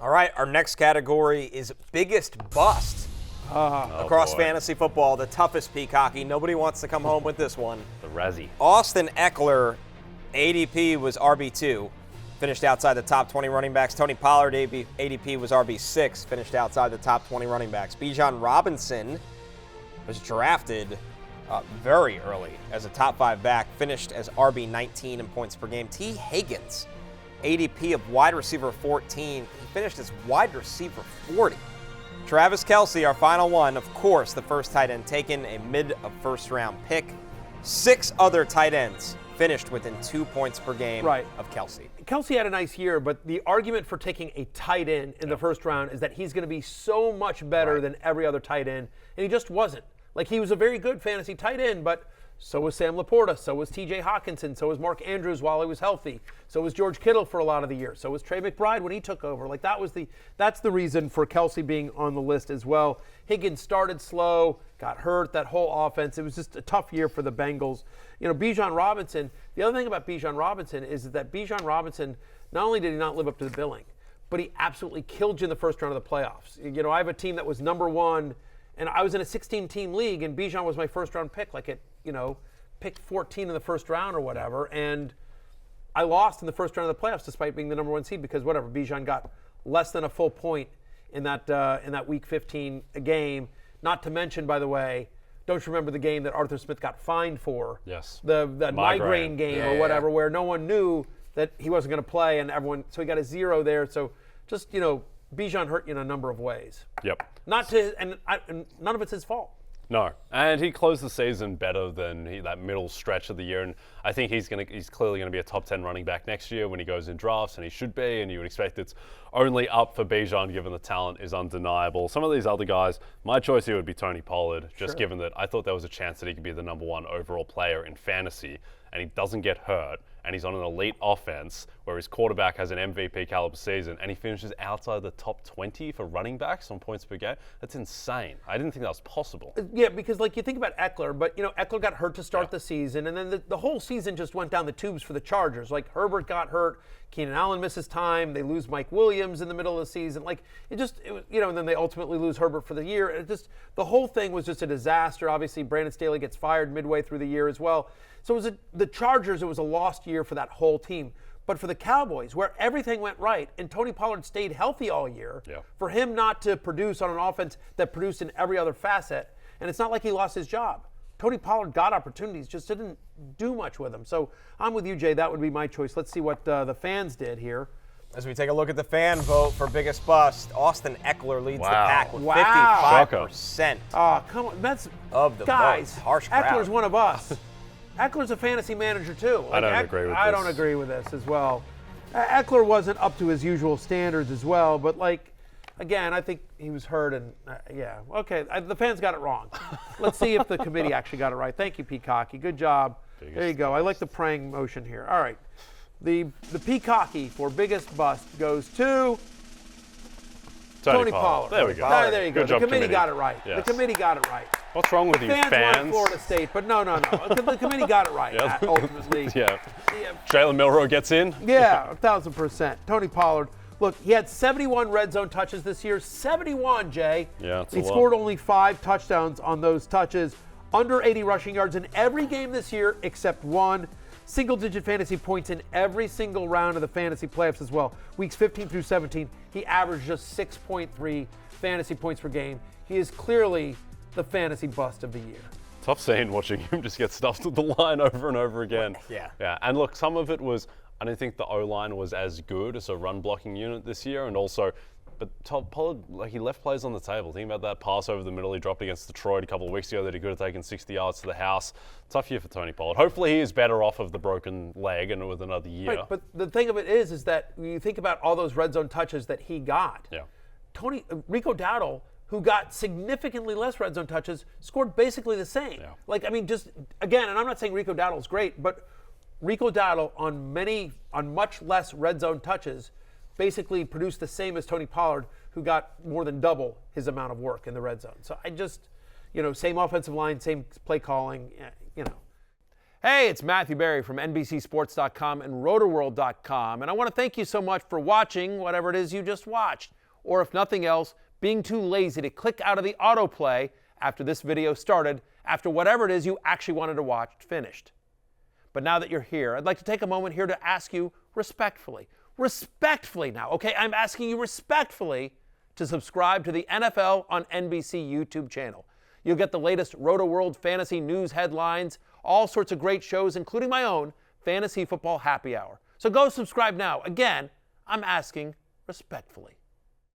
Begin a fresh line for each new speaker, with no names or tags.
All right, our next category is biggest bust across fantasy football, the toughest Peacocky. Nobody wants to come home with this one.
The Razzie.
Austin Ekeler, ADP was RB2, finished outside the top 20 running backs. Tony Pollard, ADP was RB6, finished outside the top 20 running backs. Bijan Robinson was drafted very early as a top 5 back, finished as RB19 in points per game. T. Higgins, ADP of wide receiver 14, he finished as wide receiver 40. Travis Kelce, our final one, of course, the first tight end taken, a mid of first round pick. 6 other tight ends finished within 2 points per game of Kelce.
Kelce had a nice year, but the argument for taking a tight end in the first round is that he's going to be so much better than every other tight end, and he just wasn't. Like, he was a very good fantasy tight end, but so was Sam Laporta, so was TJ Hawkinson, so was Mark Andrews while he was healthy, so was George Kittle for a lot of the year, so was Trey McBride when he took over. Like, that's the reason for Kelce being on the list as well. Higgins started slow, got hurt, that whole offense. It was just a tough year for the Bengals. You know, Bijan Robinson, the other thing about Bijan Robinson is that Bijan Robinson, not only did he not live up to the billing, but he absolutely killed you in the first round of the playoffs. You know, I have a team that was number 1, and I was in a 16-team league, and Bijan was my first-round pick, like at, pick 14 in the first round or whatever, and I lost in the first round of the playoffs despite being the number 1 seed because Bijan got less than a full point in that Week 15 game. Not to mention, by the way, don't you remember the game that Arthur Smith got fined for?
Yes.
The migraine game or whatever, where no one knew that he wasn't going to play, and so he got a 0 there. So just Bijan hurt you in a number of ways.
Yep.
And none of it's his fault.
No, and he closed the season better than that middle stretch of the year, and I think he's clearly going to be a top 10 running back next year when he goes in drafts, and he should be, and you would expect it's only up for Bijan given the talent is undeniable. Some of these other guys, my choice here would be Tony Pollard, just given that I thought there was a chance that he could be the number 1 overall player in fantasy, and he doesn't get hurt, and he's on an elite offense where his quarterback has an MVP caliber season, and he finishes outside the top 20 for running backs on points per game. That's insane. I didn't think that was possible.
Yeah, because you think about Ekeler, but Ekeler got hurt to start the season, and then the whole season just went down the tubes for the Chargers. Like, Herbert got hurt, Keenan Allen misses time, they lose Mike Williams in the middle of the season. Like, it was, and then they ultimately lose Herbert for the year. The whole thing was just a disaster. Obviously, Brandon Staley gets fired midway through the year as well. So the Chargers, it was a lost year for that whole team. But for the Cowboys, where everything went right, and Tony Pollard stayed healthy all year, for him not to produce on an offense that produced in every other facet, and it's not like he lost his job. Tony Pollard got opportunities, just didn't do much with them. So I'm with you, Jay. That would be my choice. Let's see what the fans did here.
As we take a look at the fan vote for biggest bust, Austin Ekeler leads the pack with 55%.
Oh, come on. That's
of the
guys.
Votes. Harsh crowd.
Eckler's one of us. Eckler's a fantasy manager too.
I don't agree with this.
I don't agree with this as well. Ekeler wasn't up to his usual standards as well, but again, I think he was hurt and okay. The fans got it wrong. Let's see if the committee actually got it right. Thank you, Peacocky. Good job. There you go. I like the praying motion here. All right. The Peacocky for biggest bust goes to Tony Pollard.
There we go.
There you go. The committee got it right.
Yes.
The committee got it right.
What's wrong with you fans?
Won Florida State, but no. The committee got it right, ultimately.
Jalen Milroe gets in?
Yeah, 1,000%. Tony Pollard. Look, he had 71 red zone touches this year. 71, Jay.
Yeah, that's
He scored only 5 touchdowns on those touches. Under 80 rushing yards in every game this year except one. Single-digit fantasy points in every single round of the fantasy playoffs as well. Weeks 15 through 17, he averaged just 6.3 fantasy points per game. He is clearly the fantasy bust of the year.
Tough scene watching him just get stuffed at the line over and over again. Yeah. And look, some of it was, I don't think the O-line was as good as a run-blocking unit this year, and also, but Pollard, he left plays on the table. Think about that pass over the middle he dropped against Detroit a couple of weeks ago that he could have taken 60 yards to the house. Tough year for Tony Pollard. Hopefully he is better off of the broken leg and with another year.
Right, but the thing of it is that when you think about all those red zone touches that he got, Rico Dowdle, who got significantly less red zone touches, scored basically the same. Yeah. Just again, and I'm not saying Rico Dowdle is great, but Rico Dowdle on much less red zone touches basically produced the same as Tony Pollard, who got more than double his amount of work in the red zone. So I just, same offensive line, same play calling, Hey, it's Matthew Berry from NBCSports.com and RotorWorld.com, and I want to thank you so much for watching whatever it is you just watched, or if nothing else, being too lazy to click out of the autoplay after this video started, after whatever it is you actually wanted to watch finished. But now that you're here, I'd like to take a moment here to ask you respectfully now, okay? I'm asking you respectfully to subscribe to the NFL on NBC YouTube channel. You'll get the latest Roto-World fantasy news headlines, all sorts of great shows, including my own Fantasy Football Happy Hour. So go subscribe now. Again, I'm asking respectfully.